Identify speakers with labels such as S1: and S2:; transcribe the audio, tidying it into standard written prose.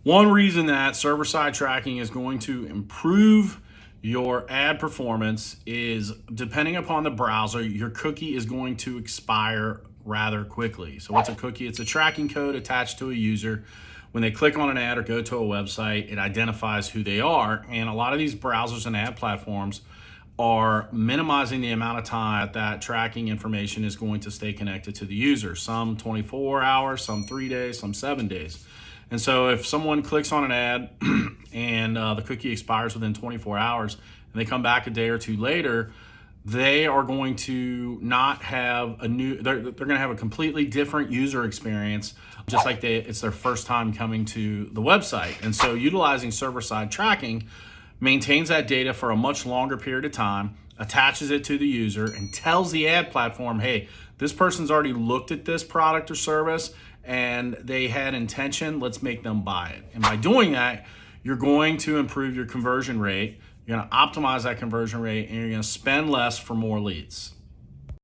S1: One reason that server-side tracking is going to improve your ad performance is, depending upon the browser, your cookie is going to expire rather quickly. So what's a cookie? It's a tracking code attached to a user. When they click on an ad or go to a website, it identifies who they are. And a lot of these browsers and ad platforms are minimizing the amount of time that tracking information is going to stay connected to the user. Some 24 hours, some 3 days, some 7 days. And so if someone clicks on an ad and the cookie expires within 24 hours and they come back a day or two later, they are going to not have they're going to have a completely different user experience, just like it's their first time coming to the website. And so utilizing server-side tracking maintains that data for a much longer period of time, attaches it to the user, and tells the ad platform, hey, this person's already looked at this product or service and they had intention, let's make them buy it. And by doing that, you're going to improve your conversion rate, you're going to optimize that conversion rate, and you're going to spend less for more leads.